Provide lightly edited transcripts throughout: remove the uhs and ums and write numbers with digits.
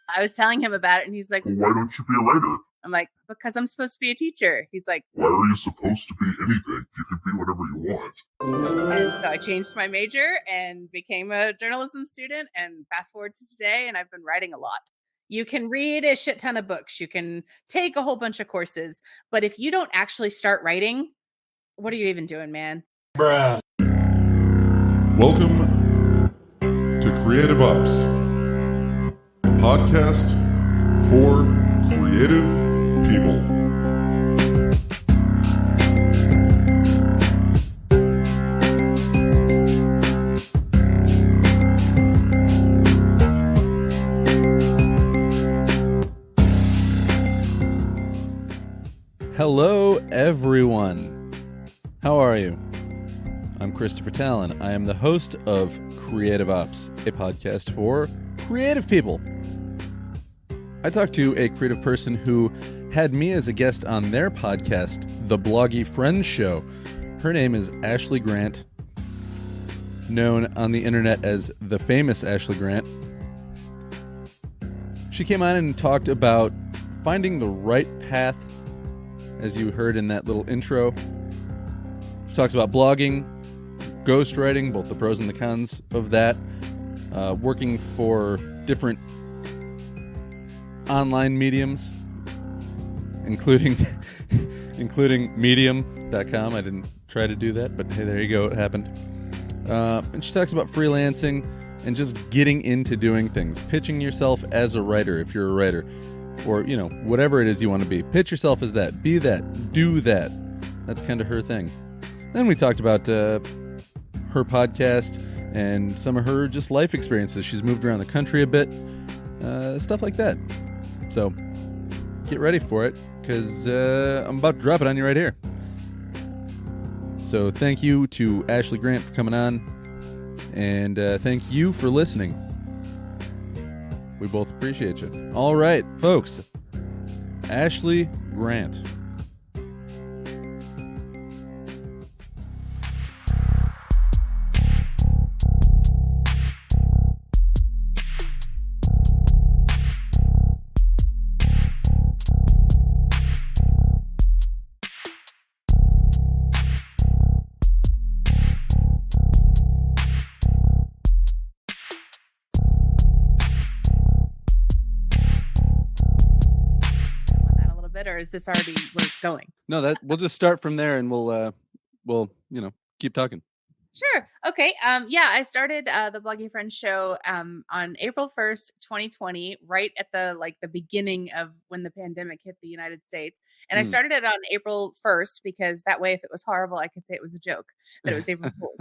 I was telling him about it, and he's like, well, why don't you be a writer? I'm like, because I'm supposed to be a teacher. He's like, why are you supposed to be anything? You can be whatever you want. And so I changed my major and became a journalism student, and fast forward to today, and I've been writing a lot. You can read a shit ton of books. You can take a whole bunch of courses. But if you don't actually start writing, what are you even doing, man? Bruh. Welcome to Creative Ops, a podcast for creative people. Hello, everyone. How are you? I'm Christopher Talon. I am the host of Creative Ops, a podcast for creative people. I talked to a creative person who had me as a guest on their podcast, the Bloggy Friends Show. Her name is Ashley Grant, known on the internet as the famous Ashley Grant. She came on and talked about finding the right path, as you heard in that little intro. She talks about blogging, ghostwriting, both the pros and the cons of that, working for different online mediums, including medium.com. I didn't try to do that, but hey, there you go, it happened. And she talks about freelancing and just getting into doing things, pitching yourself as a writer if you're a writer, or, you know, whatever it is you want to be. Pitch yourself as that, be that, do that. That's kind of her thing. Then we talked about her podcast and some of her just life experiences. She's moved around the country a bit, stuff like that. So get ready for it, because I'm about to drop it on you right here. So thank you to Ashley Grant for coming on, and thank you for listening. We both appreciate you. All right, folks. Ashley Grant. Or is this already where it's going? No, that we'll just start from there, and we'll keep talking. Sure. Okay. I started the Bloggy Friends Show on April 1st, 2020, right at the beginning of when the pandemic hit the United States. And I started it on April 1st because that way, if it was horrible, I could say it was a joke, that it was April Fool's.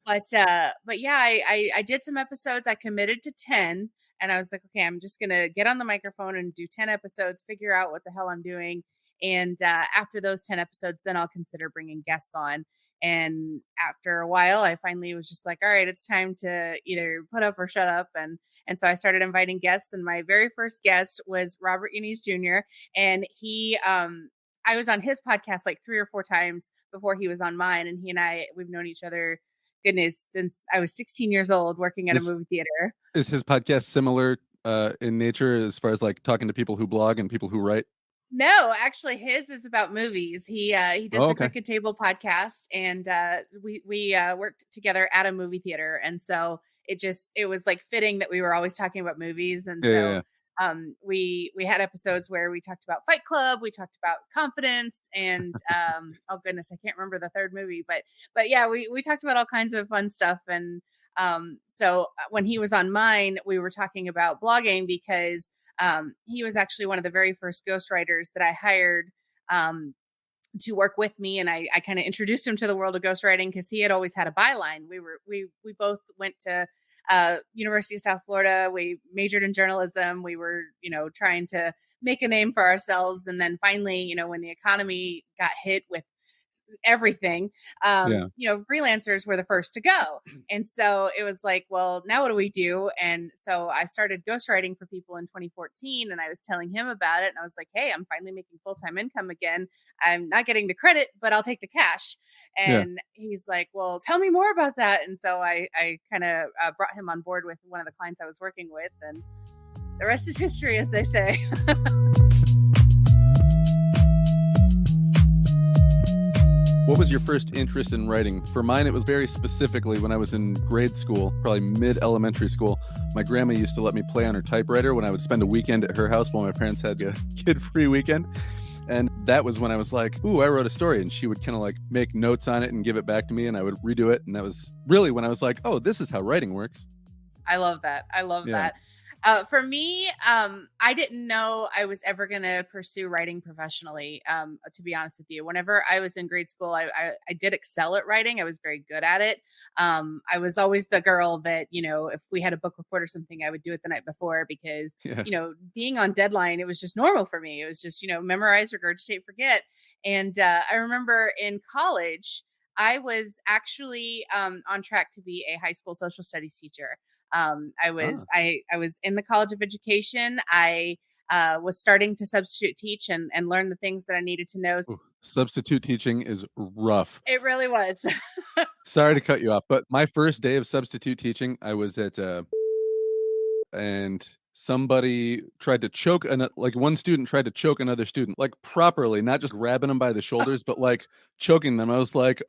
But yeah, I did some episodes. I committed to 10. And I was like, okay, I'm just going to get on the microphone and do 10 episodes, figure out what the hell I'm doing. And after those 10 episodes, then I'll consider bringing guests on. And after a while, I finally was just like, all right, it's time to either put up or shut up. And so I started inviting guests. And my very first guest was Robert Eunice Jr. And he, I was on his podcast like 3 or 4 times before he was on mine. And he and we've known each other, goodness, since I was 16 years old working at a movie theater. Is his podcast similar in nature as far as like talking to people who blog and people who writ? No, actually, his is about movies. He does the Cricket Table podcast, and we worked together at a movie theater, and so it was like fitting that we were always talking about movies, and we had episodes where we talked about Fight Club, we talked about confidence, and oh goodness, I can't remember the third movie, but yeah, we talked about all kinds of fun stuff, and so when he was on mine, we were talking about blogging because he was actually one of the very first ghostwriters that I hired to work with me. And I kind of introduced him to the world of ghostwriting because he had always had a byline. We both went to University of South Florida. We majored in journalism. We were, trying to make a name for ourselves. And then finally, when the economy got hit with everything, freelancers were the first to go. And so it was like, well, now what do we do? And so I started ghostwriting for people in 2014, and I was telling him about it. And I was like, hey, I'm finally making full-time income again. I'm not getting the credit, but I'll take the cash. And he's like, well, tell me more about that. And so I kind of brought him on board with one of the clients I was working with. And the rest is history, as they say. What was your first interest in writing? For mine, it was very specifically when I was in grade school, probably mid-elementary school. My grandma used to let me play on her typewriter when I would spend a weekend at her house while my parents had a kid-free weekend. And that was when I was like, ooh, I wrote a story. And she would kind of like make notes on it and give it back to me, and I would redo it. And that was really when I was like, oh, this is how writing works. I love that. I love that. For me, I didn't know I was ever going to pursue writing professionally, to be honest with you. Whenever I was in grade school, I did excel at writing. I was very good at it. I was always the girl that, you know, if we had a book report or something, I would do it the night before because, you know, being on deadline, it was just normal for me. It was just, you know, memorize, regurgitate, forget. And I remember in college, I was actually on track to be a high school social studies teacher. I was in the College of Education. I was starting to substitute teach and learn the things that I needed to know. Ooh, substitute teaching is rough. It really was. Sorry to cut you off, but my first day of substitute teaching, I was at and somebody tried to choke one student tried to choke another student, like properly, not just grabbing them by the shoulders, but like choking them. I was like,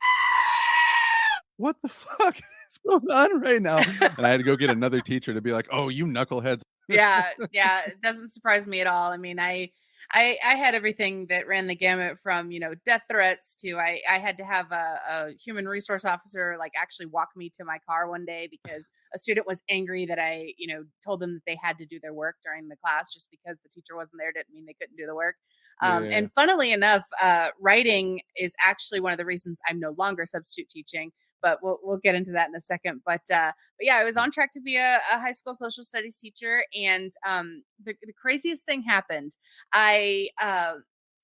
what the fuck is going on right now? And I had to go get another teacher to be like, oh, you knuckleheads. Yeah. It doesn't surprise me at all. I mean, I had everything that ran the gamut from, you know, death threats to I had to have a human resource officer like actually walk me to my car one day because a student was angry that I, you know, told them that they had to do their work during the class. Just because the teacher wasn't there didn't mean they couldn't do the work. And funnily enough, writing is actually one of the reasons I'm no longer substitute teaching. But we'll get into that in a second. But yeah, I was on track to be a high school social studies teacher, and the craziest thing happened. I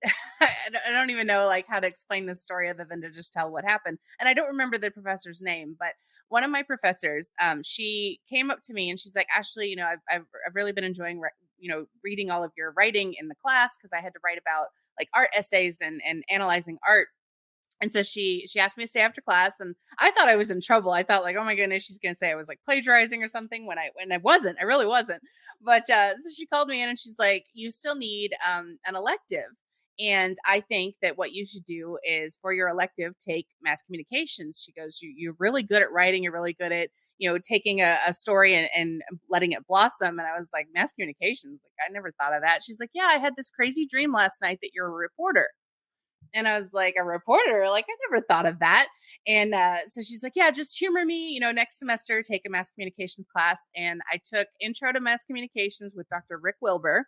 don't even know like how to explain this story other than to just tell what happened. And I don't remember the professor's name, but one of my professors, she came up to me and she's like, Ashley, you know, I've really been enjoying reading all of your writing in the class because I had to write about like art essays and analyzing art. And so she asked me to stay after class, and I thought I was in trouble. I thought like, oh my goodness, she's going to say I was like plagiarizing or something when I wasn't. I really wasn't. But so she called me in and she's like, you still need an elective. And I think that what you should do is for your elective, take mass communications. She goes, you're really good at writing. You're really good at, you know, taking a story and letting it blossom. And I was like, mass communications? Like, I never thought of that. She's like, yeah, I had this crazy dream last night that you're a reporter. And I was like, a reporter? Like, I never thought of that. And so she's like, yeah, just humor me, you know, next semester, take a mass communications class. And I took Intro to Mass Communications with Dr. Rick Wilbur.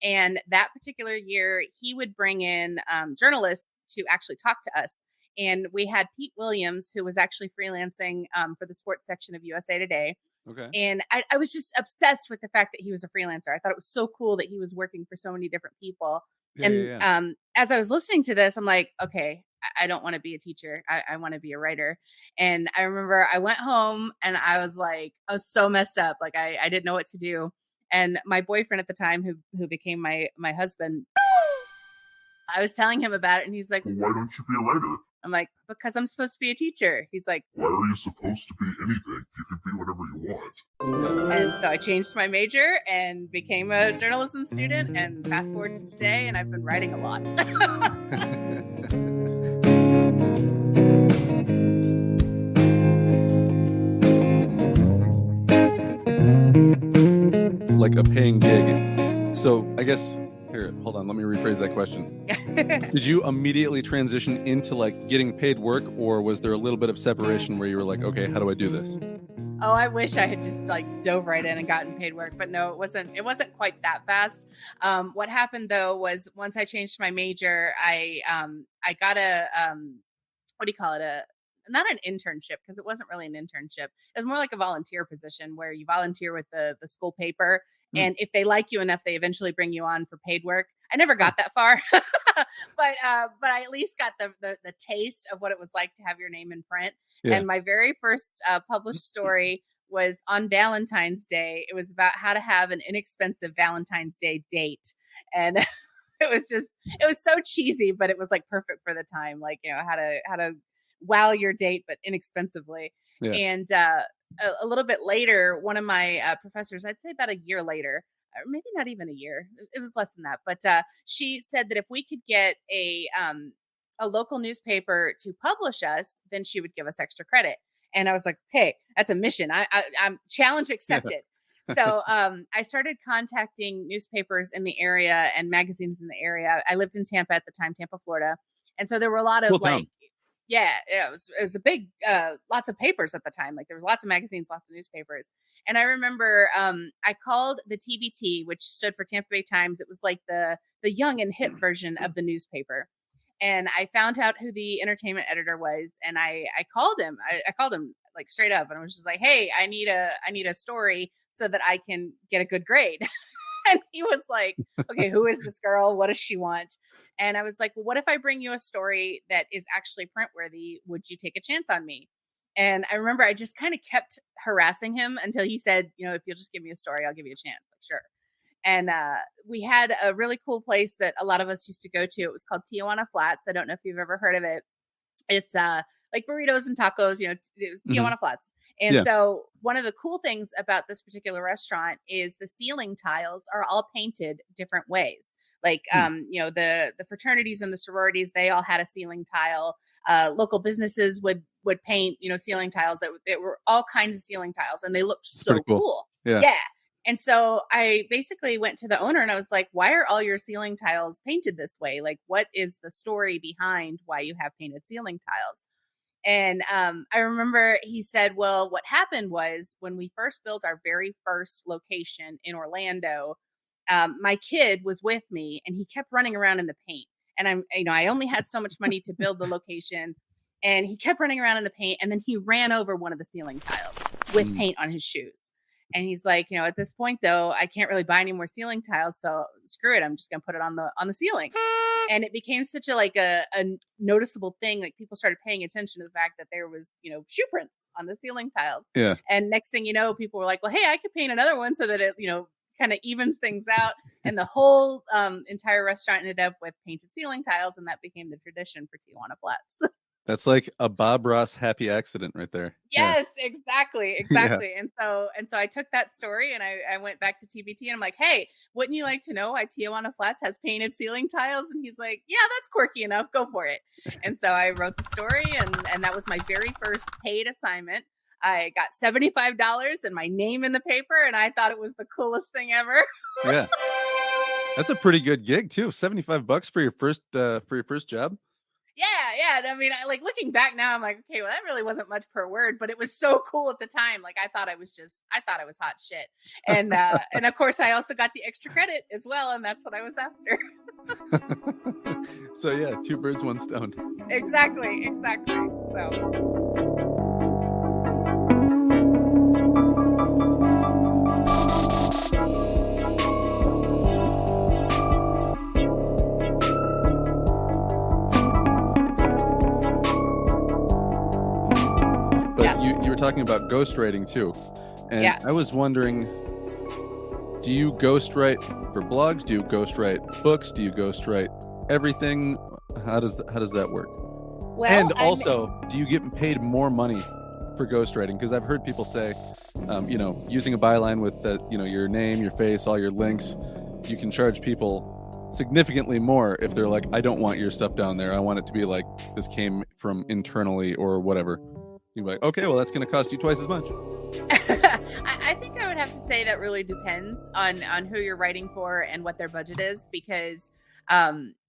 And that particular year, he would bring in journalists to actually talk to us. And we had Pete Williams, who was actually freelancing for the sports section of USA Today. Okay. And I was just obsessed with the fact that he was a freelancer. I thought it was so cool that he was working for so many different people. As I was listening to this, I'm like, okay, I don't want to be a teacher. I want to be a writer. And I remember I went home and I was so messed up. Like I didn't know what to do. And my boyfriend at the time, who became my husband, I was telling him about it, and he's like, well, why don't you be a writer? I'm like, because I'm supposed to be a teacher. He's like, why are you supposed to be anything? You can be whatever you want. And so I changed my major and became a journalism student, and fast forward to today, and I've been writing a lot. Like a paying gig. So I guess here, hold on, let me rephrase that question. Did you immediately transition into like getting paid work, or was there a little bit of separation where you were like, okay, how do I do this? Oh, I wish I had just like dove right in and gotten paid work, but no, it wasn't quite that fast. What happened though was once I changed my major, I got what do you call it? Not an internship, because it wasn't really an internship. It was more like a volunteer position where you volunteer with the school paper. And if they like you enough, they eventually bring you on for paid work. I never got that far, but I at least got the taste of what it was like to have your name in print. Yeah. And my very first published story was on Valentine's Day. It was about how to have an inexpensive Valentine's Day date. And it was so cheesy, but it was like perfect for the time. Like, you know, how to wow your date, but inexpensively. Yeah. And a little bit later, one of my professors, I'd say about a year later, or maybe not even a year. It was less than that. But she said that if we could get a local newspaper to publish us, then she would give us extra credit. And I was like, okay, that's a mission. I'm challenge accepted. So I started contacting newspapers in the area and magazines in the area. I lived in Tampa at the time, Tampa, Florida. And so there were a lot of it was a big, lots of papers at the time. Like there was lots of magazines, lots of newspapers. And I remember I called the TBT, which stood for Tampa Bay Times. It was like the young and hip version of the newspaper. And I found out who the entertainment editor was. And I called him. I called him like straight up. And I was just like, hey, I need a story so that I can get a good grade. And he was like, okay, who is this girl? What does she want? And I was like, well, what if I bring you a story that is actually print worthy? Would you take a chance on me? And I remember I just kind of kept harassing him until he said, if you'll just give me a story, I'll give you a chance. Like, sure. And we had a really cool place that a lot of us used to go to. It was called Tijuana Flats. I don't know if you've ever heard of it. It's like burritos and tacos, it was Tijuana Flats. And so one of the cool things about this particular restaurant is the ceiling tiles are all painted different ways. Like, the fraternities and the sororities, they all had a ceiling tile. Local businesses would paint, ceiling tiles that were all kinds of ceiling tiles, and they looked so cool. Yeah. And so I basically went to the owner and I was like, why are all your ceiling tiles painted this way? Like, what is the story behind why you have painted ceiling tiles? And I remember he said, well, what happened was when we first built our very first location in Orlando, my kid was with me and he kept running around in the paint. And I only had so much money to build the location, and he kept running around in the paint. And then he ran over one of the ceiling tiles with paint on his shoes. And he's like, at this point, though, I can't really buy any more ceiling tiles. So screw it. I'm just going to put it on the ceiling. And it became such a noticeable thing. Like people started paying attention to the fact that there was, shoe prints on the ceiling tiles. Yeah. And next thing you know, people were like, well, hey, I could paint another one so that it, kind of evens things out. And the whole entire restaurant ended up with painted ceiling tiles. And that became the tradition for Tijuana Flats. That's like a Bob Ross happy accident right there. Yes, yeah. Exactly. Yeah. And so I took that story and I went back to TBT and I'm like, hey, wouldn't you like to know why Tijuana Flats has painted ceiling tiles? And he's like, yeah, that's quirky enough. Go for it. And so I wrote the story and that was my very first paid assignment. I got $75 and my name in the paper, and I thought it was the coolest thing ever. Yeah. That's a pretty good gig too. $75 for your first job. Yeah. I mean, looking back now, I'm like, okay, well, that really wasn't much per word, but it was so cool at the time. Like, I thought I was hot shit. And, and of course I also got the extra credit as well. And that's what I was after. So yeah, 2 birds, 1 stone. Exactly. So. Talking about ghostwriting too, and I was wondering, do you ghostwrite for blogs? Do you ghostwrite books? Do you ghostwrite everything? How does that work? Well, and also, do you get paid more money for ghostwriting? Because I've heard people say, using a byline with your name, your face, all your links, you can charge people significantly more if they're like, I don't want your stuff down there. I want it to be like this came from internally or whatever. You're like, okay, well, that's going to cost you twice as much. I think I would have to say that really depends on who you're writing for and what their budget is, because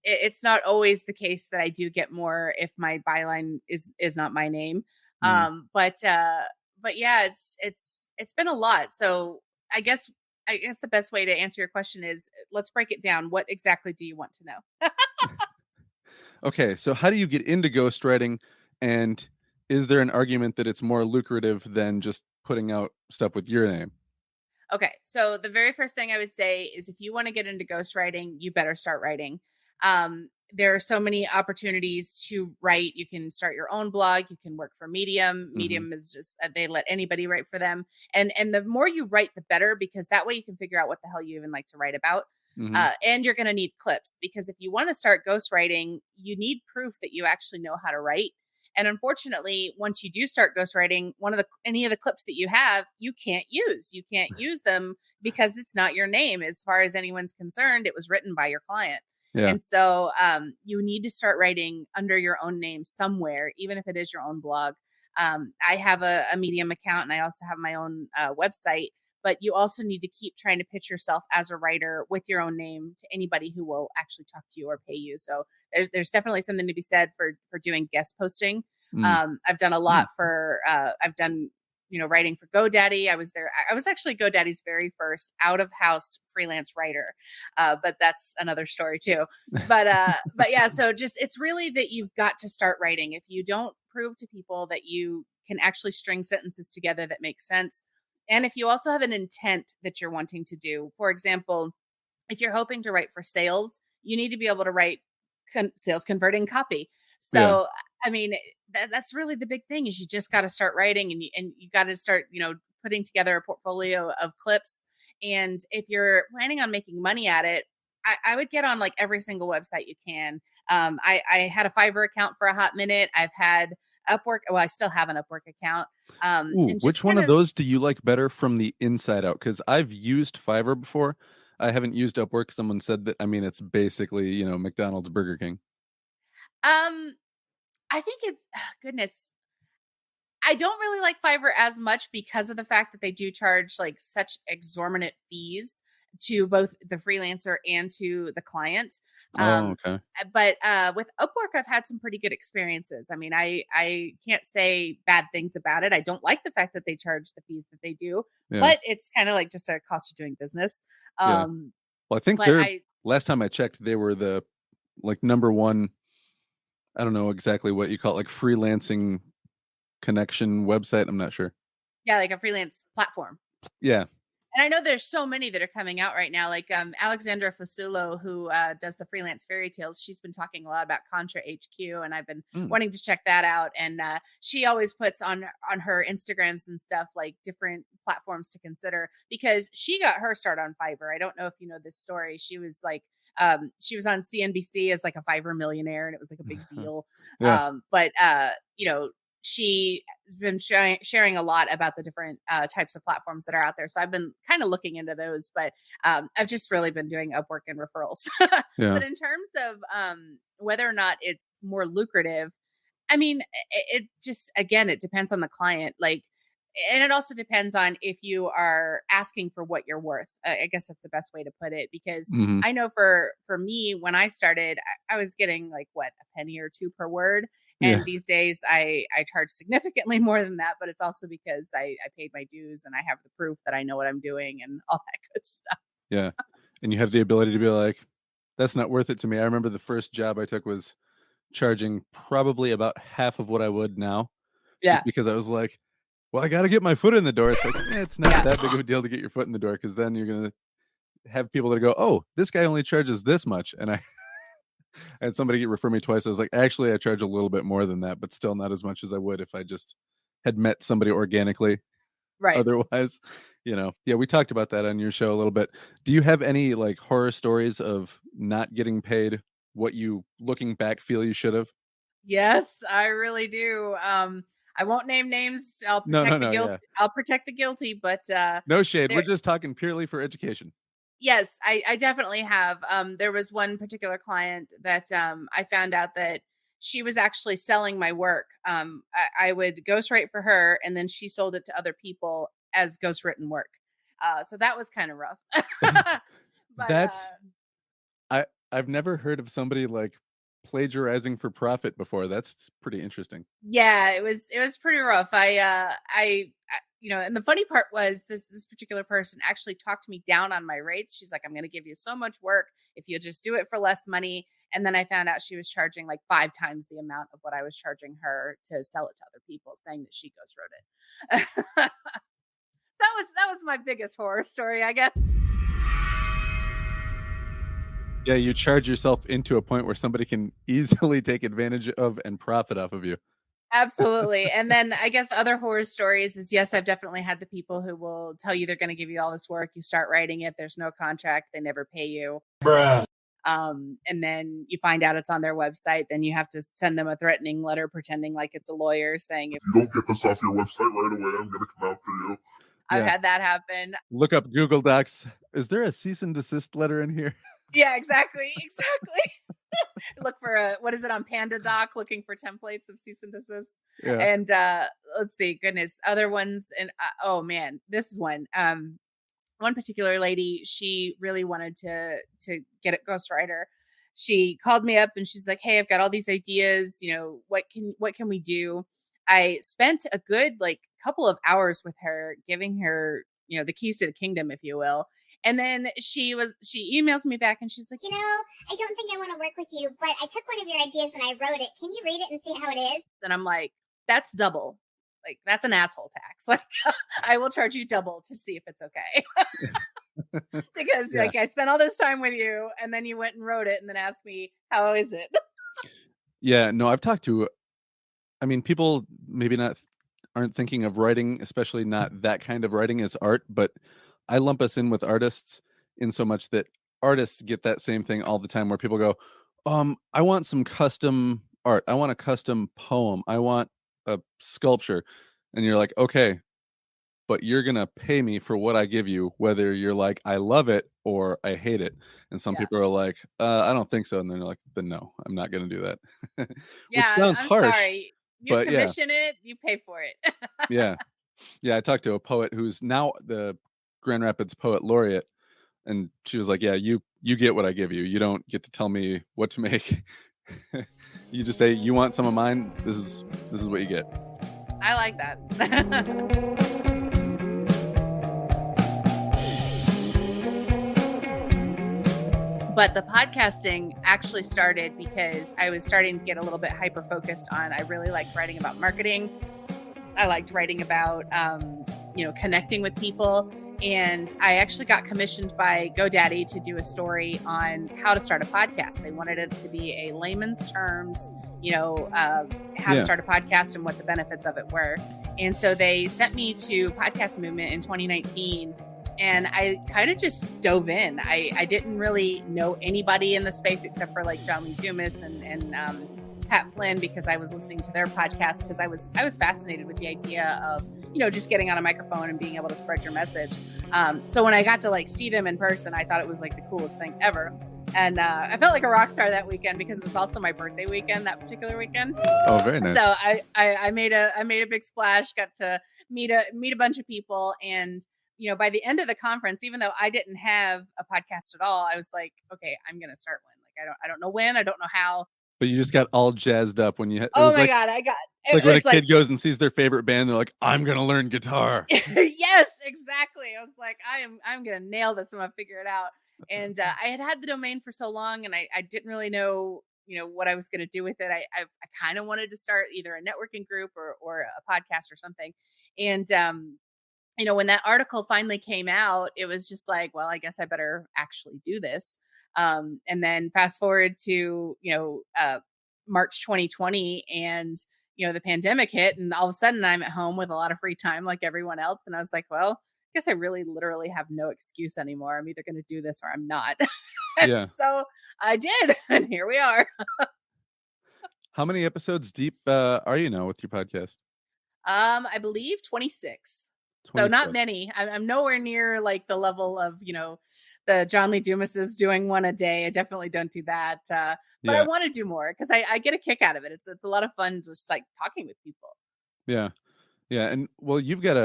it's not always the case that I do get more if my byline is not my name. But yeah, it's been a lot. So I guess the best way to answer your question is, let's break it down. What exactly do you want to know? Okay, so how do you get into ghostwriting, and is there an argument that it's more lucrative than just putting out stuff with your name? Okay, so the very first thing I would say is if you want to get into ghostwriting, you better start writing. There are so many opportunities to write. You can start your own blog. You can work for Medium. Medium is just, they let anybody write for them. And the more you write, the better, because that way you can figure out what the hell you even like to write about. And you're going to need clips, because if you want to start ghostwriting, you need proof that you actually know how to write. And unfortunately, once you do start ghostwriting, any of the clips that you have, you can't use. You can't use them because it's not your name. As far as anyone's concerned, it was written by your client. Yeah. And so you need to start writing under your own name somewhere, even if it is your own blog. I have a Medium account, and I also have my own website. But you also need to keep trying to pitch yourself as a writer with your own name to anybody who will actually talk to you or pay you. So there's definitely something to be said for doing guest posting. I've done a lot for I've done writing for GoDaddy. I was actually GoDaddy's very first out of house freelance writer, but that's another story too. But yeah, so it's really that you've got to start writing. If you don't prove to people that you can actually string sentences together that make sense. And if you also have an intent that you're wanting to do, for example, if you're hoping to write for sales, you need to be able to write sales converting copy. So, I mean, that's really the big thing is you just got to start writing and you got to start, putting together a portfolio of clips. And if you're planning on making money at it, I would get on like every single website you can. I had a Fiverr account for a hot minute. I've had Upwork. Well, I still have an Upwork account. Which one of those do you like better from the inside out? Because I've used Fiverr before. I haven't used Upwork. Someone said that, it's basically, McDonald's, Burger King. I think it's, goodness. I don't really like Fiverr as much because of the fact that they do charge like such exorbitant fees to both the freelancer and to the client. Okay. But with Upwork, I've had some pretty good experiences. I mean, I can't say bad things about it. I don't like the fact that they charge the fees that they do, but it's kind of like just a cost of doing business. Well, I think last time I checked, they were the like number one, I don't know exactly what you call it, like freelancing connection website. I'm not sure. Yeah, like a freelance platform. Yeah. And I know there's so many that are coming out right now, like Alexandra Fasulo, who does the Freelance Fairytales. She's been talking a lot about Contra HQ, and I've been wanting to check that out. And she always puts on her Instagrams and stuff like different platforms to consider because she got her start on Fiverr. I don't know if you know this story. She was like, she was on CNBC as like a Fiverr millionaire, and it was like a big deal. But she's been sharing a lot about the different types of platforms that are out there. So I've been kind of looking into those, but I've just really been doing Upwork and referrals. But in terms of whether or not it's more lucrative, I mean, it just, again, it depends on the client. Like, and it also depends on if you are asking for what you're worth. I guess that's the best way to put it, because I know for me, when I started, I was getting like a penny or two per word. And these days I charge significantly more than that, but it's also because I paid my dues and I have the proof that I know what I'm doing and all that good stuff. Yeah. And you have the ability to be like, that's not worth it to me. I remember the first job I took was charging probably about half of what I would now. Yeah. Just because I was like, well, I got to get my foot in the door. It's like, it's not that big of a deal to get your foot in the door, because then you're going to have people that go, oh, this guy only charges this much. And I had somebody refer me twice. I was like, actually, I charge a little bit more than that, but still not as much as I would if I just had met somebody organically. Right. Otherwise, we talked about that on your show a little bit. Do you have any like horror stories of not getting paid what you, looking back, feel you should have? Yes, I really do. I won't name names. I'll protect the guilty. Yeah. I'll protect the guilty, but no shade. We're just talking purely for education. Yes, I definitely have. There was one particular client that I found out that she was actually selling my work. I would ghostwrite for her, and then she sold it to other people as ghostwritten work. So that was kind of rough. But, I've never heard of somebody like plagiarizing for profit before. That's pretty interesting. Yeah, it was pretty rough. And the funny part was this particular person actually talked me down on my rates. She's like, I'm going to give you so much work if you'll just do it for less money. And then I found out she was charging like 5 times the amount of what I was charging her to sell it to other people, saying that she ghostwrote it. That was my biggest horror story, I guess. Yeah, you charge yourself into a point where somebody can easily take advantage of and profit off of you. Absolutely. And then I guess other horror stories is, yes, I've definitely had the people who will tell you they're going to give you all this work. You start writing it. There's no contract. They never pay you. Bruh. And then you find out it's on their website, then you have to send them a threatening letter pretending like it's a lawyer saying, if you don't get this off your website right away, I'm going to come after you. I've had that happen. Look up Google Docs. Is there a cease and desist letter in here? Yeah, exactly. Look for what is it on PandaDoc, looking for templates of cease and desist. Yeah. And let's see, goodness, other ones. And oh man, this is one. One particular lady, she really wanted to get a ghostwriter. She called me up and she's like, "Hey, I've got all these ideas. What can we do?" I spent a good couple of hours with her, giving her, the keys to the kingdom, if you will. And then she emails me back and she's like, I don't think I want to work with you, but I took one of your ideas and I wrote it. Can you read it and see how it is? And I'm like, that's double. That's an asshole tax. I will charge you double to see if it's okay. Because I spent all this time with you and then you went and wrote it and then asked me, how is it? Yeah, no, I've talked to, people maybe aren't thinking of writing, especially not that kind of writing as art, but I lump us in with artists in so much that artists get that same thing all the time where people go, I want some custom art. I want a custom poem. I want a sculpture. And you're like, okay, but you're going to pay me for what I give you, whether you're like, I love it or I hate it. And some people are like, I don't think so. And then they're like, then no, I'm not going to do that. Which sounds harsh. Sorry. You commission it, you pay for it. Yeah. I talked to a poet who's now the Grand Rapids Poet Laureate, and she was like, yeah, you get what I give you. You don't get to tell me what to make. You just say, you want some of mine, this is what you get. I like that. But the podcasting actually started because I was starting to get a little bit hyper focused on, I really liked writing about marketing. I liked writing about connecting with people. And I actually got commissioned by GoDaddy to do a story on how to start a podcast. They wanted it to be a layman's terms, how to start a podcast and what the benefits of it were. And so they sent me to Podcast Movement in 2019. And I kind of just dove in. I didn't really know anybody in the space except for John Lee Dumas and Pat Flynn, because I was listening to their podcast because I was fascinated with the idea of just getting on a microphone and being able to spread your message. So when I got to see them in person, I thought it was the coolest thing ever. And I felt like a rock star that weekend because it was also my birthday weekend that particular weekend. Oh, very nice. So I made a big splash, got to meet a bunch of people. And, by the end of the conference, even though I didn't have a podcast at all, I was like, okay, I'm going to start one. I don't know when, I don't know how. But you just got all jazzed up when you had. Oh my God, I got. It's like when a kid goes and sees their favorite band, they're like, "I'm gonna learn guitar." Yes, exactly. I was like, I'm gonna nail this. I'm gonna figure it out. And I had the domain for so long, and I didn't really know, what I was gonna do with it. I kind of wanted to start either a networking group or a podcast or something. And when that article finally came out, it was just like, well, I guess I better actually do this. And then fast forward to, March 2020 and, the pandemic hit, and all of a sudden I'm at home with a lot of free time like everyone else. And I was like, well, I guess I really literally have no excuse anymore. I'm either going to do this or I'm not. Yeah. So I did. And here we are. How many episodes deep are you now with your podcast? I believe 26. So not many. I'm nowhere near the level of, the John Lee Dumases doing one a day. I definitely don't do that. But I want to do more because I get a kick out of it. It's a lot of fun just talking with people. Yeah. Yeah. And well, you've got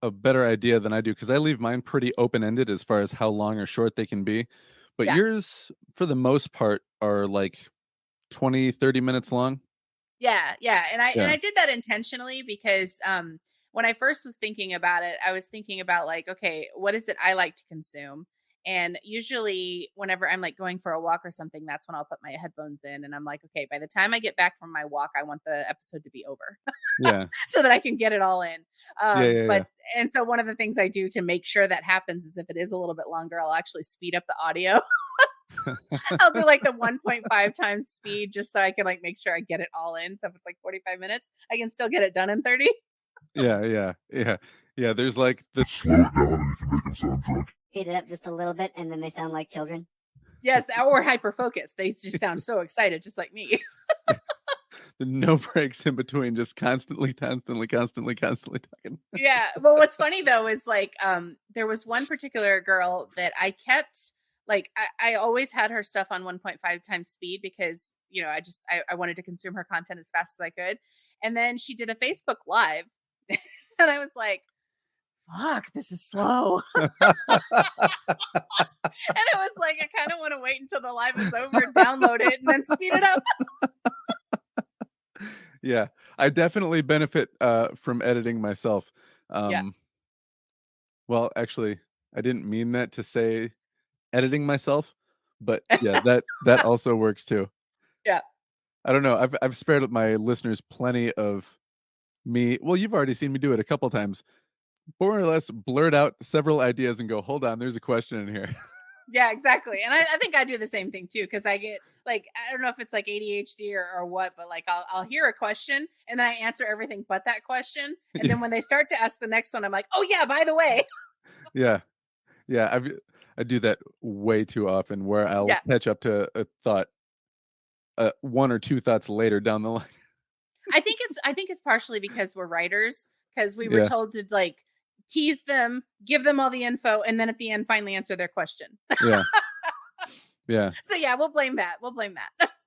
a better idea than I do because I leave mine pretty open-ended as far as how long or short they can be. But yours, for the most part, are 20, 30 minutes long. Yeah. Yeah. And I did that intentionally because when I first was thinking about it, I was thinking about okay, what is it I like to consume? And usually whenever I'm going for a walk or something, that's when I'll put my headphones in and I'm like, okay, by the time I get back from my walk, I want the episode to be over. Yeah. So that I can get it all in. And so one of the things I do to make sure that happens is if it is a little bit longer, I'll actually speed up the audio. I'll do the 1.5 times speed just so I can make sure I get it all in. So if it's 45 minutes, I can still get it done in 30. Yeah. There's slow it down and you can make them sound drunk. Speed it up just a little bit and then they sound like children. Yes, or hyper focused. They just sound so excited, just like me. No breaks in between, just constantly talking. Yeah. Well, what's funny though is like there was one particular girl that I kept like I always had her stuff on 1.5 times speed because I wanted to consume her content as fast as I could. And then she did a Facebook Live and I was like, fuck, this is slow. And it was like, I kind of want to wait until the live is over, download it, and then speed it up. Yeah, I definitely benefit from editing myself. Well, actually, I didn't mean that to say editing myself, but yeah, that also works too. Yeah. I don't know. I've spared my listeners plenty of me. Well, you've already seen me do it a couple times. More or less blurt out several ideas and go, hold on, there's a question in here. Yeah, exactly. And I think I do the same thing too, because I get like, I don't know if it's like ADHD or what, but like I'll hear a question and then I answer everything but that question. And then when they start to ask the next one, I'm like, oh yeah, by the way. Yeah. I do that way too often where I'll catch up to a thought one or two thoughts later down the line. I think it's partially because we're writers, because we were told to like tease them, give them all the info, and then at the end finally answer their question. Yeah. So yeah, we'll blame that.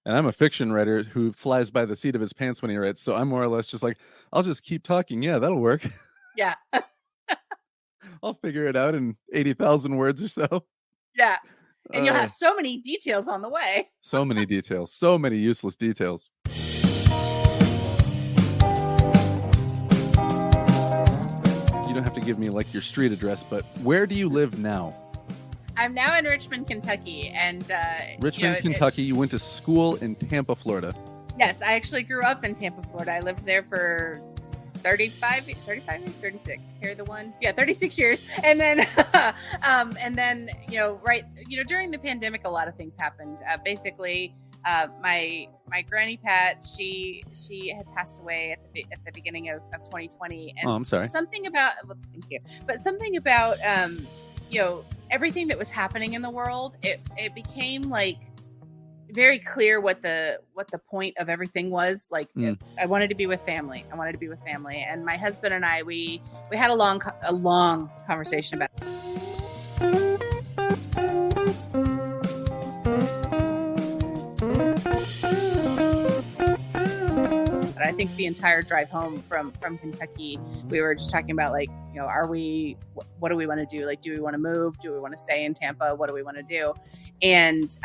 And I'm a fiction writer who flies by the seat of his pants when he writes, so I'm more or less just like, I'll just keep talking. Yeah, that'll work. Yeah. I'll figure it out in 80,000 words or so. Yeah. And you'll have so many details on the way. So many details. So many useless details. You don't have to give me like your street address, but where do you live now? I'm now in Richmond, Kentucky. And Kentucky. You went to school in Tampa, Florida. Yes, I actually grew up in Tampa, Florida. I lived there for 35 years, 36. Carry the one. Yeah, 36 years. And then, during the pandemic, a lot of things happened. Basically, my Granny Pat, she had passed away at the beginning of 2020. And I'm sorry. Something about, thank you. But something about, everything that was happening in the world, it became like very clear what the point of everything was. Like, I wanted to be with family. And my husband and I, we had a long conversation about it. But I think the entire drive home from Kentucky, we were just talking about like, what do we want to do? Like, do we want to move? Do we want to stay in Tampa? What do we want to do? And,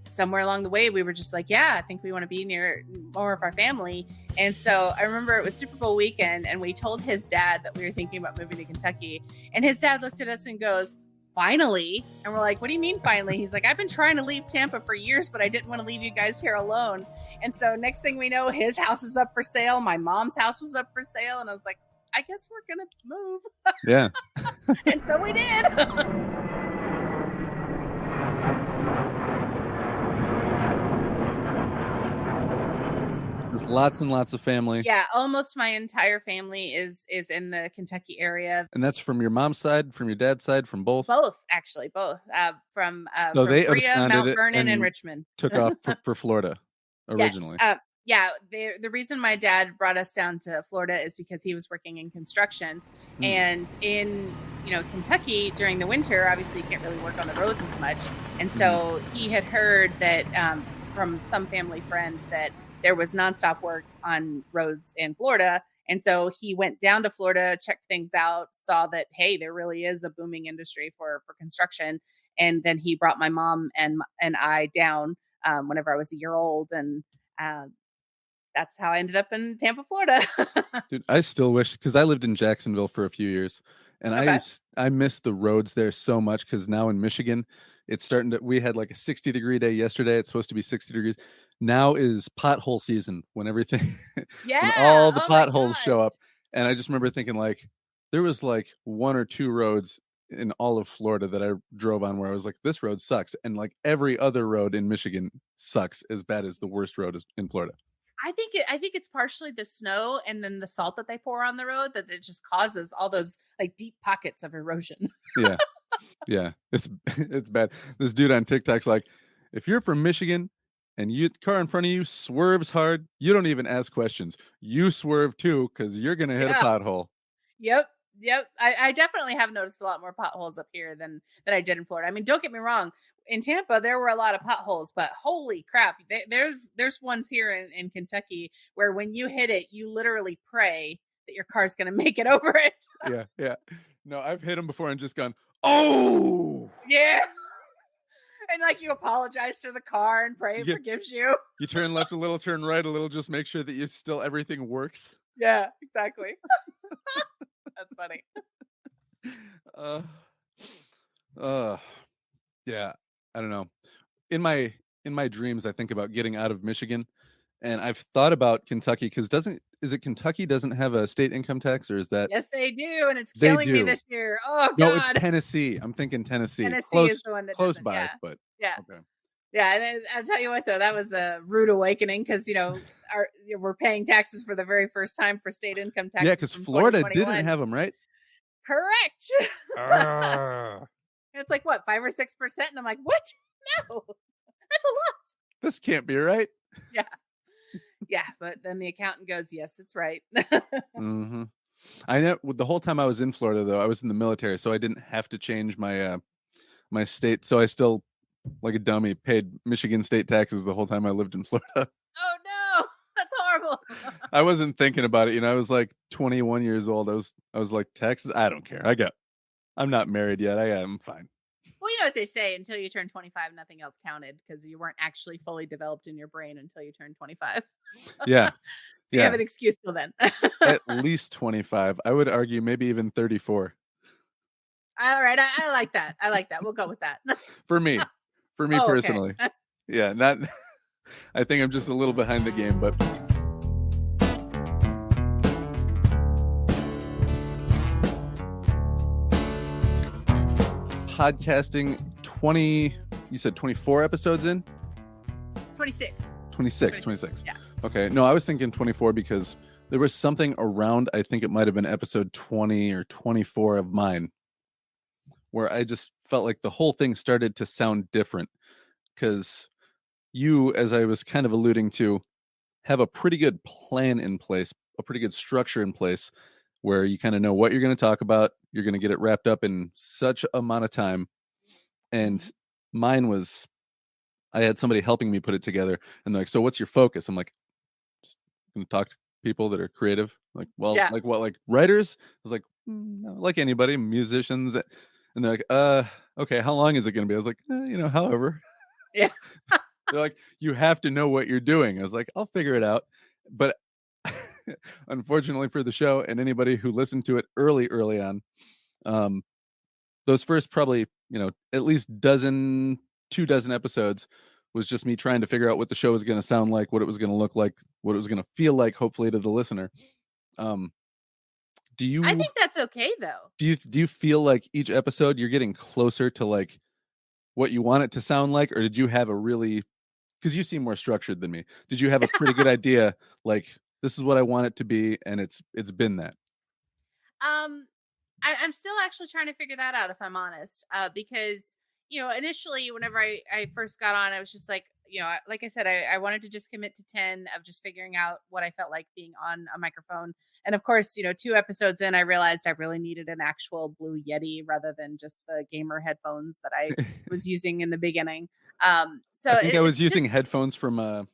somewhere along the way, we were just like, yeah, I think we want to be near more of our family. And so I remember it was Super Bowl weekend and we told his dad that we were thinking about moving to Kentucky. And his dad looked at us and goes, finally? And we're like, what do you mean finally? He's like, I've been trying to leave Tampa for years, but I didn't want to leave you guys here alone. And so next thing we know, his house is up for sale. My mom's house was up for sale. And I was like, I guess we're going to move. Yeah. And so we did. There's lots and lots of family. Yeah, almost my entire family is in the Kentucky area. And that's from your mom's side, from your dad's side, from both? Both, actually, both. From they Brea, Mount Vernon, and Richmond. Took off for Florida originally. Yes. The reason my dad brought us down to Florida is because he was working in construction. And in Kentucky during the winter, obviously you can't really work on the roads as much. And so he had heard that from some family friend that there was nonstop work on roads in Florida. And so he went down to Florida, checked things out, saw that, hey, there really is a booming industry for construction. And then he brought my mom and I down whenever I was a year old. And that's how I ended up in Tampa, Florida. Dude, I still wish, because I lived in Jacksonville for a few years. And I miss the roads there so much, because now in Michigan, it's starting to, we had like a 60-degree day yesterday. It's supposed to be 60 degrees. Now is pothole season when everything, when all the potholes show up. And I just remember thinking like, there was like one or two roads in all of Florida that I drove on where I was like, this road sucks. And like every other road in Michigan sucks as bad as the worst road is in Florida. I think it's partially the snow and then the salt that they pour on the road that it just causes all those like deep pockets of erosion. Yeah. Yeah, it's bad. This dude on TikTok's like, if you're from Michigan and car in front of you swerves hard, you don't even ask questions. You swerve too, because you're gonna hit a pothole. Yep. I definitely have noticed a lot more potholes up here than I did in Florida. I mean, don't get me wrong. In Tampa, there were a lot of potholes, but holy crap, there's ones here in Kentucky where when you hit it, you literally pray that your car's gonna make it over it. Yeah. No, I've hit them before and just gone, oh yeah. And like you apologize to the car and pray it forgives you. You turn left a little, turn right a little, just make sure that everything works. Yeah, exactly. That's funny. Yeah, I don't know. In my dreams, I think about getting out of Michigan, and I've thought about Kentucky because Kentucky doesn't have a state income tax, or is that? Yes, they do, and it's killing me this year. Oh God. No, it's Tennessee. I'm thinking Tennessee. Tennessee is the one that close by, but yeah. Okay. Yeah, and I'll tell you what though, that was a rude awakening because we're paying taxes for the very first time for state income taxes. Yeah, because Florida didn't have them, right? Correct. And it's like what, 5 or 6%, and I'm like, what? No, that's a lot. This can't be right. Yeah, but then the accountant goes, yes, it's right. Mm-hmm. I know. The whole time I was in Florida, though, I was in the military, so I didn't have to change my my state. So I still, like a dummy, paid Michigan state taxes the whole time I lived in Florida. Oh no, that's horrible. I wasn't thinking about it. I was like 21 years old. I was like, taxes? I don't care. I'm not married yet. I'm fine. Well, you know what they say, until you turn 25, nothing else counted, because you weren't actually fully developed in your brain until you turned 25. Yeah. So you have an excuse till then. At least 25. I would argue maybe even 34. All right. I like that. We'll go with that. For me personally. Okay. Yeah. I think I'm just a little behind the game, but podcasting 24 episodes in? 26. 26. Yeah. Okay. No, I was thinking 24 because there was something around, I think it might have been episode 20 or 24 of mine, where I just felt like the whole thing started to sound different because you, as I was kind of alluding to, have a pretty good plan in place, a pretty good structure in place where you kind of know what you're going to talk about. You're going to get it wrapped up in such amount of time. And mine was, I had somebody helping me put it together, and they're like, so what's your focus? I'm like, just going to talk to people that are creative. Like, well, like what, like writers? I was like, no, like anybody, musicians. And they're like, okay, how long is it going to be? I was like, however. Yeah. They're like, you have to know what you're doing. I was like, I'll figure it out. But unfortunately for the show and anybody who listened to it early on, those first probably, at least 2 dozen episodes was just me trying to figure out what the show was going to sound like, what it was going to look like, what it was going to feel like, hopefully to the listener. I think that's okay though. Do you feel like each episode you're getting closer to like what you want it to sound like, or did you have because you seem more structured than me, did you have a pretty good idea, like this is what I want it to be, and it's been that? I'm still actually trying to figure that out, if I'm honest, because initially whenever I first got on, I was just like, like I said, I wanted to just commit to 10 of just figuring out what I felt like being on a microphone. And of course, 2 episodes in, I realized I really needed an actual Blue Yeti rather than just the gamer headphones that I was using in the beginning. So I think I was using headphones from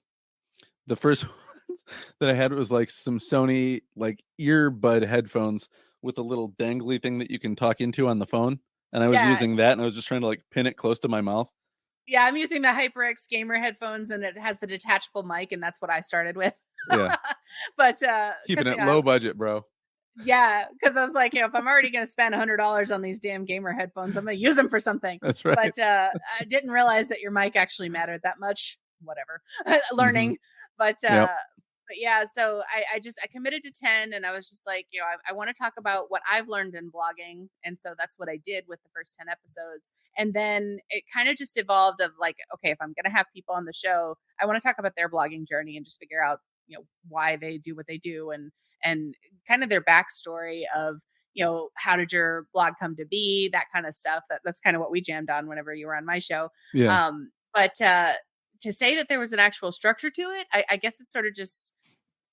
the first ones that I had was like some Sony like earbud headphones with a little dangly thing that you can talk into on the phone. And I was using that, and I was just trying to like pin it close to my mouth. Yeah, I'm using the HyperX gamer headphones, and it has the detachable mic, and that's what I started with. Yeah. But keeping it low budget, bro. Yeah, because I was like, if I'm already going to spend $100 on these damn gamer headphones, I'm going to use them for something. That's right. But I didn't realize that your mic actually mattered that much. Whatever. Learning. Mm-hmm. But yeah, so I committed to 10, and I was just like, I want to talk about what I've learned in blogging. And so that's what I did with the first 10 episodes. And then it kind of just evolved of like, okay, if I'm going to have people on the show, I want to talk about their blogging journey and just figure out, why they do what they do and kind of their backstory of, how did your blog come to be? That kind of stuff. That's kind of what we jammed on whenever you were on my show. Yeah. But to say that there was an actual structure to it, I guess it's sort of just,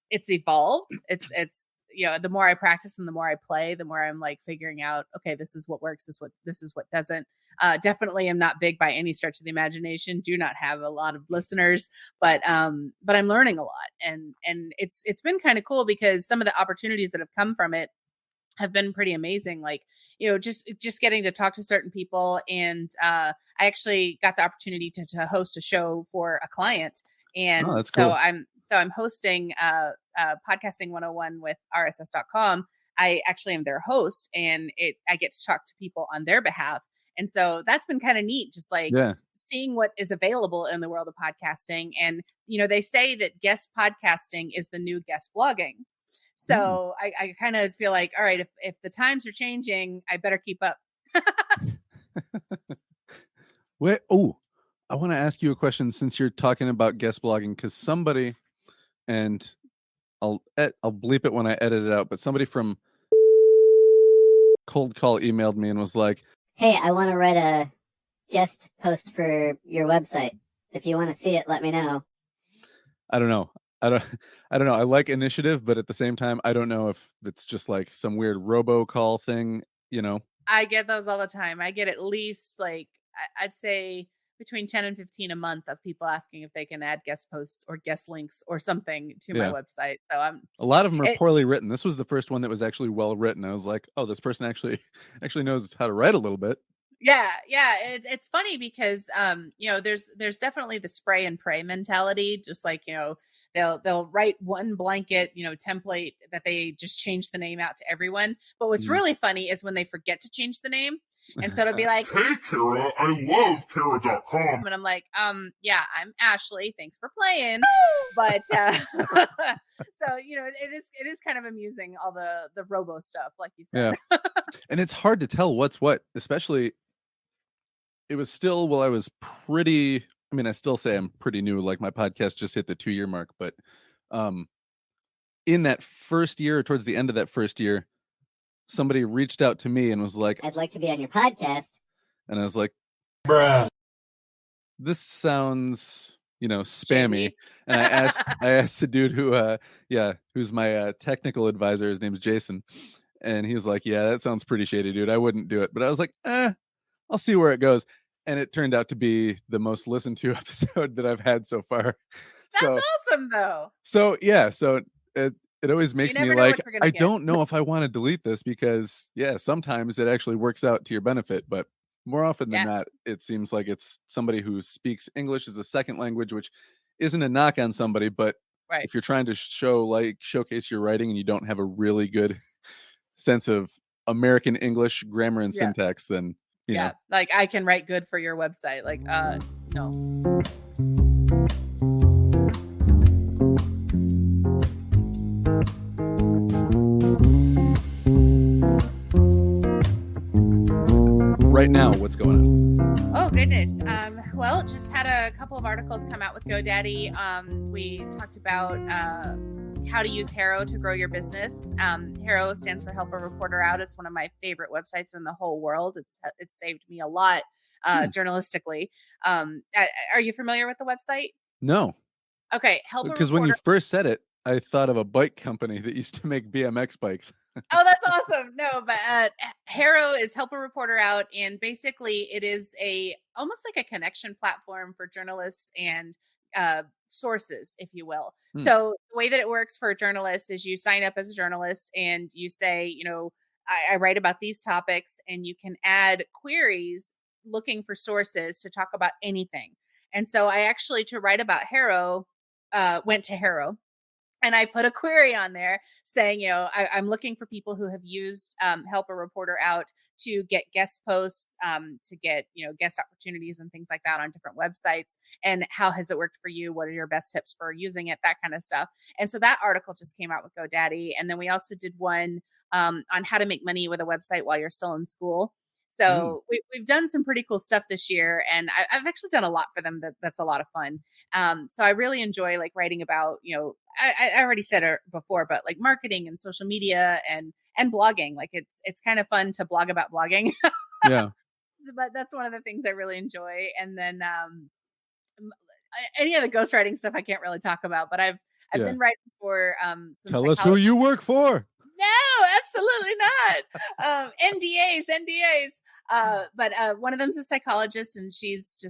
it's evolved. It's the more I practice and the more I play, the more I'm like figuring out, okay, this is what works, this is what doesn't. Definitely am not big by any stretch of the imagination. Do not have a lot of listeners, but I'm learning a lot, and it's been kind of cool because some of the opportunities that have come from it have been pretty amazing. Like, just getting to talk to certain people. And I actually got the opportunity to host a show for a client. And that's so cool. I'm hosting Podcasting 101 with RSS.com. I actually am their host, and I get to talk to people on their behalf. And so that's been kind of neat, just like seeing what is available in the world of podcasting. And, they say that guest podcasting is the new guest blogging. So I kind of feel like, all right, if the times are changing, I better keep up. Wait, I want to ask you a question since you're talking about guest blogging, because somebody, and I'll bleep it when I edit it out, but somebody from Cold Call emailed me and was like, hey, I want to write a guest post for your website. If you want to see it, let me know. I don't know. I don't know. I like initiative, but at the same time, I don't know if it's just like some weird robocall thing, I get those all the time. I get at least like, I'd say between 10 and 15 a month of people asking if they can add guest posts or guest links or something to my website. So a lot of them are poorly written. This was the first one that was actually well written. I was like, oh, this person actually knows how to write a little bit. Yeah. It's funny because, there's definitely the spray and pray mentality. Just like, they'll write one blanket, template that they just change the name out to everyone. But what's really funny is when they forget to change the name. And so it'll be like, hey, Kara, I love Kara.com. And I'm like, yeah, I'm Ashley. Thanks for playing. But, so, it is kind of amusing, all the robo stuff, like you said. Yeah. And it's hard to tell what's what, especially it was still, I was pretty, I still say I'm pretty new. Like my podcast just hit the 2-year mark, but, in that first year or towards the end of that first year, somebody reached out to me and was like, I'd like to be on your podcast. And I was like, bruh, this sounds, spammy. And I asked the dude who's my technical advisor. His name's Jason. And he was like, yeah, that sounds pretty shady, dude. I wouldn't do it. But I was like, I'll see where it goes. And it turned out to be the most listened to episode that I've had so far. That's awesome, though. So, yeah. So it always makes me like, I don't know if I want to delete this because, sometimes it actually works out to your benefit. But more often than not, it seems like it's somebody who speaks English as a second language, which isn't a knock on somebody. But if you're trying to showcase your writing and you don't have a really good sense of American English grammar and syntax, then, you know. Like I can write good for your website. Like, no. Right now, what's going on? Oh, goodness. Well, just had a couple of articles come out with GoDaddy. We talked about how to use Haro to grow your business. Haro stands for Help a Reporter Out. It's one of my favorite websites in the whole world. It's saved me a lot journalistically. Are you familiar with the website? No. Okay. Because when you first said it, I thought of a bike company that used to make BMX bikes. Oh, that's awesome. No, but Haro is Help a Reporter Out. And basically it is almost like a connection platform for journalists and sources, if you will. So the way that it works for a journalist is you sign up as a journalist and you say, I write about these topics, and you can add queries looking for sources to talk about anything. And so I actually, to write about Haro, went to Haro. And I put a query on there saying, I'm looking for people who have used Help a Reporter Out to get guest posts, to get, guest opportunities and things like that on different websites. And how has it worked for you? What are your best tips for using it? That kind of stuff. And so that article just came out with GoDaddy. And then we also did one on how to make money with a website while you're still in school. So we've done some pretty cool stuff this year, and I've actually done a lot for them. That's a lot of fun. So I really enjoy like writing about, I already said it before, but like marketing and social media and blogging. Like it's kind of fun to blog about blogging. Yeah. But that's one of the things I really enjoy. And then any of the ghostwriting stuff I can't really talk about, but I've been writing for some Tell us who you work for. No, absolutely not. NDAs. But one of them's a psychologist, and she's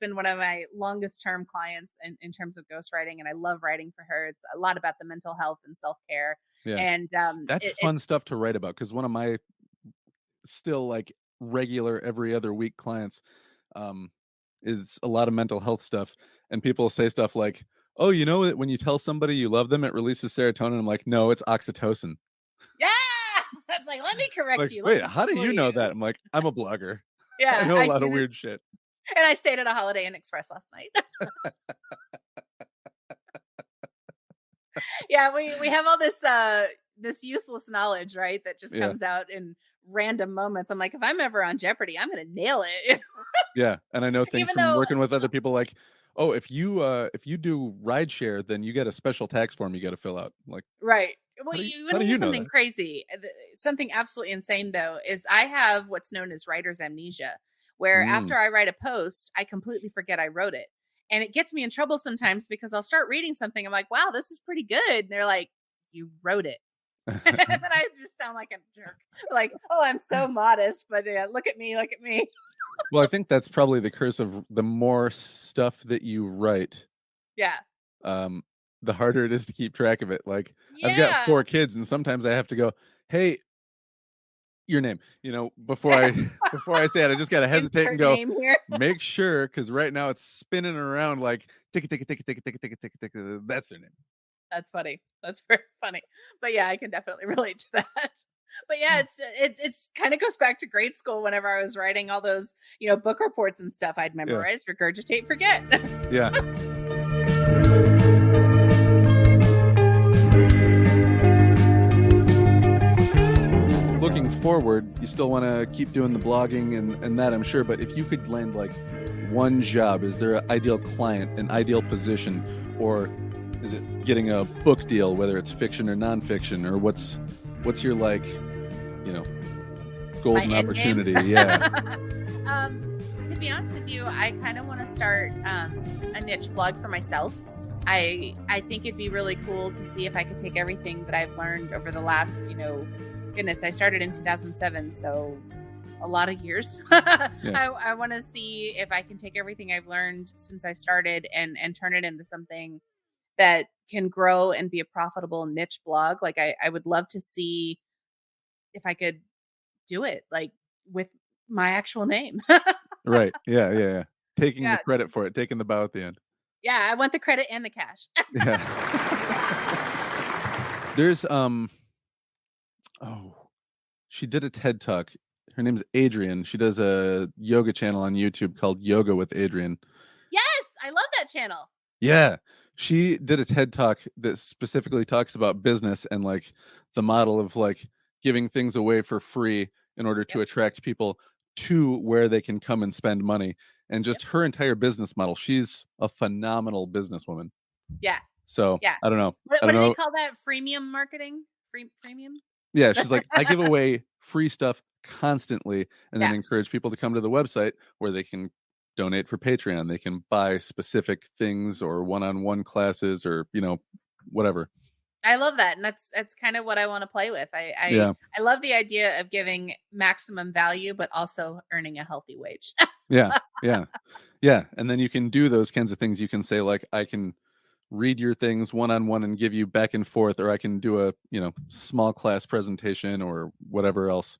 been one of my longest term clients in terms of ghostwriting, and I love writing for her. It's a lot about the mental health and self-care. Yeah. And that's fun stuff to write about, because one of my still like regular every other week clients is a lot of mental health stuff, and people say stuff like, oh, you know that when you tell somebody you love them, it releases serotonin. I'm like, no, it's oxytocin. Yeah, that's like, let me correct you. Wait, how do you know that? I'm like, I'm a blogger. Yeah, I know a lot of weird shit. And I stayed at a Holiday Inn Express last night. Yeah, we have all this useless knowledge, right? That just comes out in random moments. I'm like, if I'm ever on Jeopardy, I'm gonna nail it. Yeah, and I know things from working with other people, like, oh, if you do rideshare, then you get a special tax form you got to fill out. Like, right. Well, you want to do something crazy. Something absolutely insane, though, is I have what's known as writer's amnesia, where after I write a post, I completely forget I wrote it. And it gets me in trouble sometimes because I'll start reading something. I'm like, wow, this is pretty good. And they're like, you wrote it. And then I just sound like a jerk. Like, oh, I'm so modest, but look at me. Well, I think that's probably the curse of the more stuff that you write. Yeah. The harder it is to keep track of it. Like, I've got 4 kids, and sometimes I have to go, hey, your name, before I say it, I just got to hesitate and go, make sure, because right now it's spinning around like tick, tick, tick, tick, tick, tick, tick, tick. That's their name. That's funny. That's very funny. But yeah, I can definitely relate to that. But yeah, it's kind of goes back to grade school. Whenever I was writing all those, book reports and stuff, I'd memorize, regurgitate, forget. Yeah. Looking forward, you still want to keep doing the blogging and that, I'm sure. But if you could land like one job, is there an ideal client, an ideal position, or is it getting a book deal, whether it's fiction or nonfiction, or what's your golden opportunity? Yeah. To be honest with you, I kind of want to start a niche blog for myself. I think it'd be really cool to see if I could take everything that I've learned over the last, goodness, I started in 2007, so a lot of years. I want to see if I can take everything I've learned since I started and turn it into something that can grow and be a profitable niche blog. Like I would love to see if I could do it like with my actual name. Right. Yeah. Taking the credit for it, taking the bow at the end. Yeah, I want the credit and the cash. Yeah. There's she did a TED Talk. Her name's Adrienne. She does a yoga channel on YouTube called Yoga with Adrienne. Yes, I love that channel. Yeah. She did a TED Talk that specifically talks about business and like the model of like giving things away for free in order to attract people to where they can come and spend money, and just her entire business model. She's a phenomenal businesswoman. Yeah. So I don't know. What do they call that? Freemium marketing? Freemium? Yeah. She's like, I give away free stuff constantly, and then encourage people to come to the website where they can donate for Patreon. They can buy specific things or one-on-one classes or, whatever. I love that. And that's kind of what I want to play with. I love the idea of giving maximum value, but also earning a healthy wage. Yeah. And then you can do those kinds of things. You can say like, I can read your things one-on-one and give you back and forth, or I can do a, small class presentation or whatever else.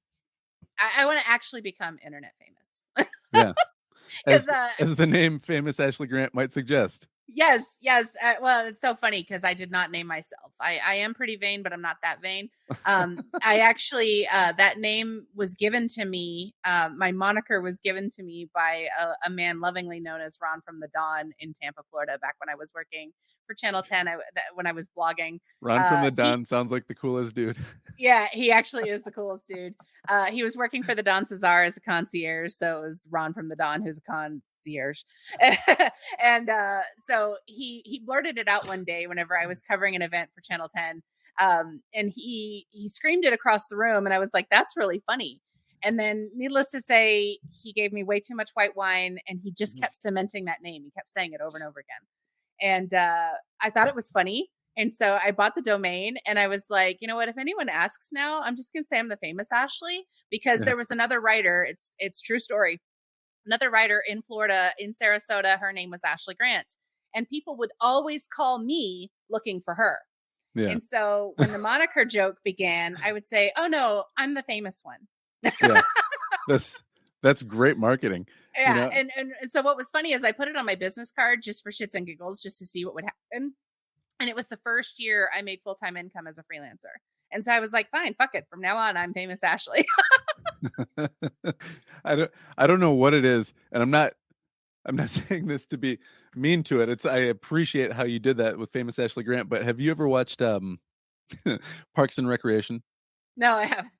I want to actually become internet famous. Yeah. As the name Famous Ashley Grant might suggest. Yes, yes. Well, it's so funny because I did not name myself. I am pretty vain, but I'm not that vain. I actually, that name was given to me. My moniker was given to me by a man lovingly known as Ron from the Dawn in Tampa, Florida, back when I was working for Channel 10, when I was blogging. Ron from the Dawn sounds like the coolest dude. Yeah, he actually is the coolest dude. He was working for the Don Cesar as a concierge, so it was Ron from the Don who's a concierge. And so he blurted it out one day whenever I was covering an event for Channel 10. And he screamed it across the room, and I was like, that's really funny. And then, needless to say, he gave me way too much white wine, and he just kept cementing that name. He kept saying it over and over again. And I thought it was funny. And so I bought the domain, and I was like, you know what? If anyone asks now, I'm just going to say I'm the famous Ashley, because there was another writer. It's true story. Another writer in Florida, in Sarasota. Her name was Ashley Grant. And people would always call me looking for her. Yeah. And so when the moniker joke began, I would say, oh no, I'm the famous one. Yeah. That's great marketing. Yeah. You know? And so what was funny is I put it on my business card just for shits and giggles, just to see what would happen. And it was the first year I made full-time income as a freelancer. And so I was like, fine, fuck it. From now on, I'm famous Ashley. I don't know what it is. And I'm not saying this to be mean to it. I appreciate how you did that with famous Ashley Grant, but have you ever watched Parks and Recreation? No, I haven't.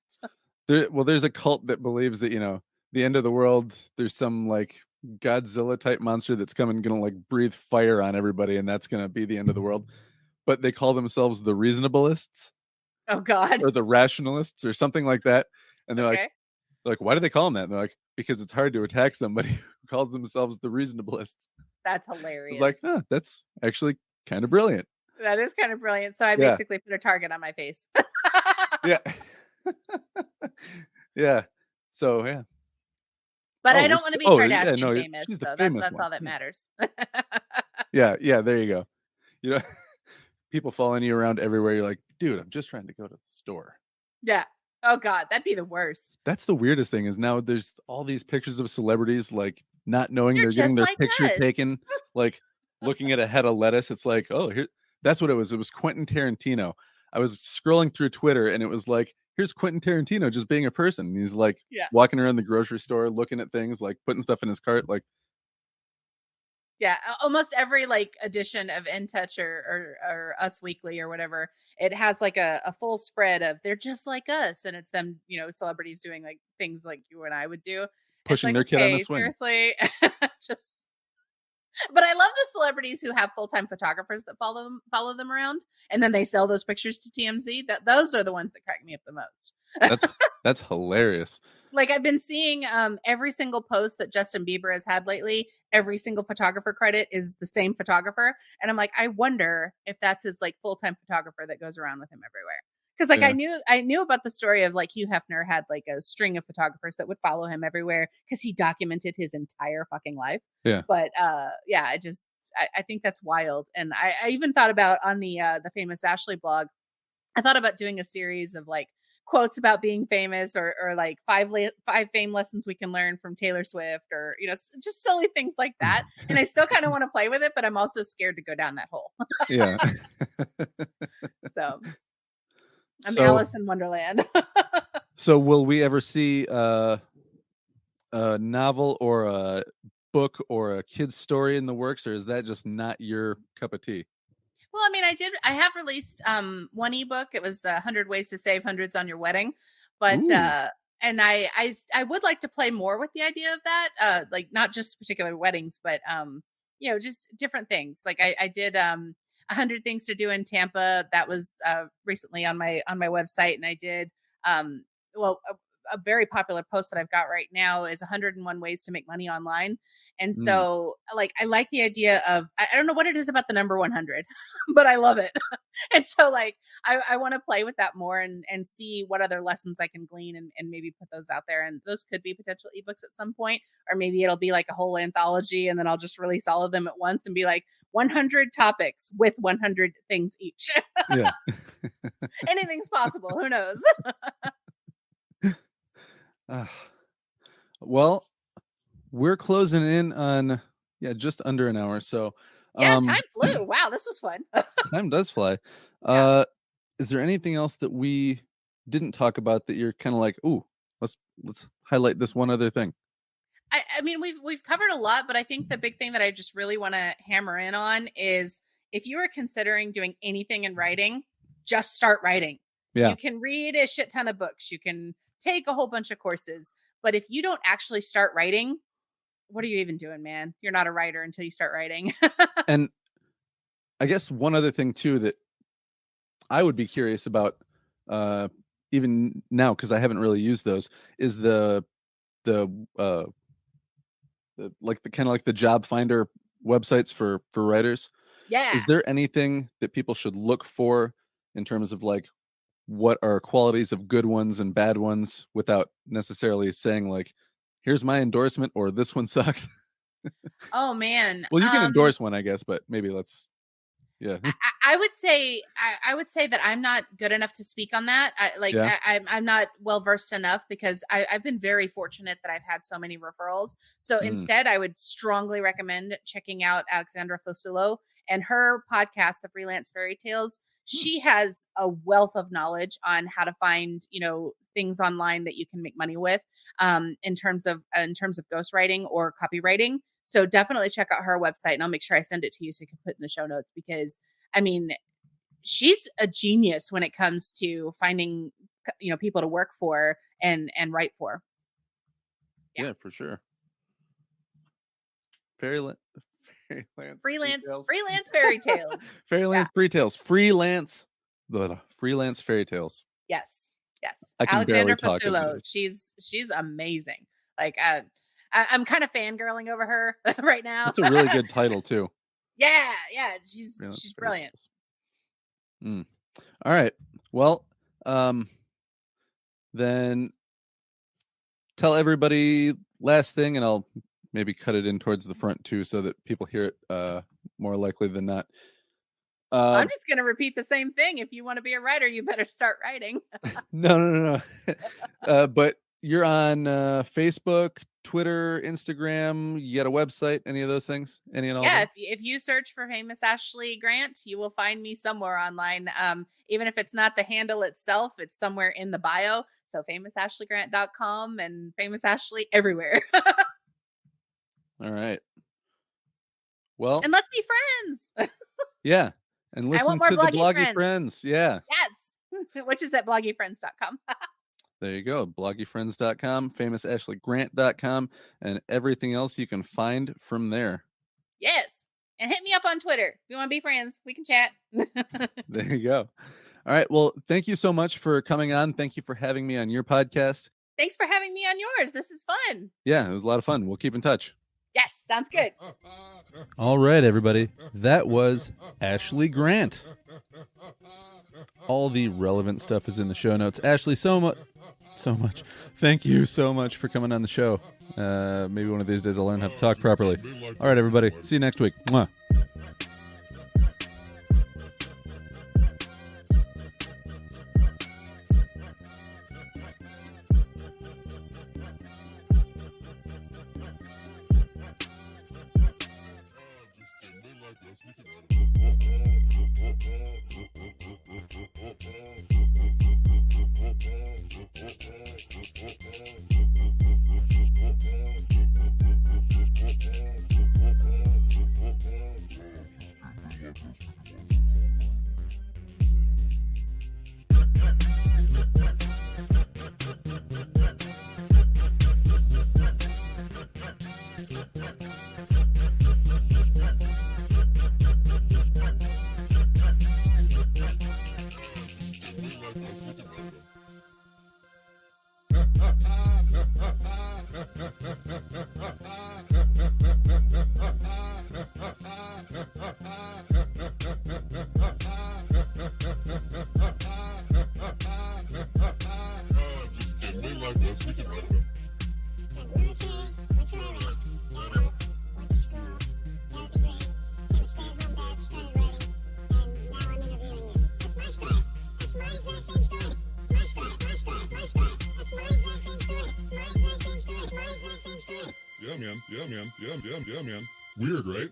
There's a cult that believes that, the end of the world, there's some like Godzilla type monster that's coming, gonna like breathe fire on everybody, and that's gonna be the end of the world. But they call themselves the reasonableists. Oh God. Or the rationalists or something like that. And they're like, why do they call them that? And they're like, because it's hard to attack somebody who calls themselves the reasonableists. That's hilarious. Like, that's actually kind of brilliant. That is kind of brilliant. So I basically put a target on my face. Yeah. Yeah. So yeah. But I don't want to be Kardashian famous. She's the so famous that's one. all that matters. Yeah, there you go. People following you around everywhere. You're like, dude, I'm just trying to go to the store. Yeah. Oh God, that'd be the worst. That's the weirdest thing is now there's all these pictures of celebrities like not knowing they're getting their picture taken, like looking at a head of lettuce. It's like, oh, here, that's what it was. It was Quentin Tarantino. I was scrolling through Twitter and it was like, here's Quentin Tarantino just being a person. And he's like walking around the grocery store, looking at things, like putting stuff in his cart. Like, yeah, almost every like edition of In Touch or Us Weekly or whatever, it has like a full spread of they're just like us, and it's them, celebrities doing like things like you and I would do, pushing their kid on the swing. Seriously, just. But I love the celebrities who have full-time photographers that follow them around, and then they sell those pictures to TMZ. Those are the ones that crack me up the most. That's hilarious. Like I've been seeing every single post that Justin Bieber has had lately, every single photographer credit is the same photographer. And I'm like, I wonder if that's his like full-time photographer that goes around with him everywhere. Because like I knew about the story of like Hugh Hefner had like a string of photographers that would follow him everywhere because he documented his entire fucking life. Yeah. But I think that's wild. And I even thought about on the famous Ashley blog, I thought about doing a series of like quotes about being famous or like five fame lessons we can learn from Taylor Swift or, just silly things like that. And I still kind of want to play with it, but I'm also scared to go down that hole. Yeah. So I'm Alice in Wonderland. So will we ever see a novel or a book or a kid's story in the works, or is that just not your cup of tea? Well, I mean, I have released one ebook. It was 100 Ways to Save Hundreds on Your Wedding. But and I would like to play more with the idea of that. Like not just particular weddings, but just different things. Like I did 100 Things to Do in Tampa. That was recently on my website, and I did a very popular post that I've got right now is 101 ways to make money online. And so like, I like the idea of, I don't know what it is about the number 100, but I love it. And so like, I want to play with that more and see what other lessons I can glean and maybe put those out there. And those could be potential ebooks at some point, or maybe it'll be like a whole anthology and then I'll just release all of them at once and be like 100 topics with 100 things each. Yeah. Anything's possible. Who knows? Well, we're closing in on just under an hour. So Yeah, time flew. Wow, this was fun. Time does fly. Yeah. Is there anything else that we didn't talk about that you're kind of like, ooh, let's highlight this one other thing? I mean, we've covered a lot, but I think the big thing that I just really want to hammer in on is if you are considering doing anything in writing, just start writing. Yeah. You can read a shit ton of books. You can take a whole bunch of courses. But if you don't actually start writing, what are you even doing, man? You're not a writer until you start writing. And I guess one other thing, too, that I would be curious about even now, because I haven't really used those, is the kind of like the job finder websites for writers. Yeah. Is there anything that people should look for in terms of like what are qualities of good ones and bad ones without necessarily saying like, here's my endorsement or this one sucks? Oh man. Well, you can endorse one, I guess, but maybe let's. Yeah. I would say that I'm not good enough to speak on that. I'm not well versed enough because I've been very fortunate that I've had so many referrals. So instead, I would strongly recommend checking out Alexandra Fasulo and her podcast, The Freelance Fairytales. She has a wealth of knowledge on how to find, things online that you can make money with, in terms of ghostwriting or copywriting. So definitely check out her website, and I'll make sure I send it to you so you can put it in the show notes, because I mean, she's a genius when it comes to finding, people to work for and write for. Yeah, for sure. Freelance Fairytales. Freelance Fairytales. Yes. I can Alexandra barely talk. Fasulo. She's amazing. Like I'm kind of fangirling over her right now. It's a really good title too. Yeah. She's brilliant. All right. Well, then tell everybody last thing, and I'll maybe cut it in towards the front too, so that people hear it more likely than not. I'm just going to repeat the same thing. If you want to be a writer, you better start writing. No. But you're on Facebook, Twitter, Instagram. You got a website? Any of those things? Any and all? Yeah. If you search for Famous Ashley Grant, you will find me somewhere online. Even if it's not the handle itself, it's somewhere in the bio. So famousashleygrant.com and Famous Ashley everywhere. All right. Well, and let's be friends. Yeah. And listen to the Bloggy Friends. Yeah. Yes. Which is at bloggyfriends.com. There you go. bloggyfriends.com, famousashleygrant.com, and everything else you can find from there. Yes. And hit me up on Twitter. If you want to be friends, we can chat. There you go. All right. Well, thank you so much for coming on. Thank you for having me on your podcast. Thanks for having me on yours. This is fun. Yeah, it was a lot of fun. We'll keep in touch. Yes, sounds good. All right, everybody. That was Ashley Grant. All the relevant stuff is in the show notes. Ashley, so much. Thank you so much for coming on the show. Maybe one of these days I'll learn how to talk properly. All right, everybody. See you next week. Mwah. Yeah, man. Weird, right?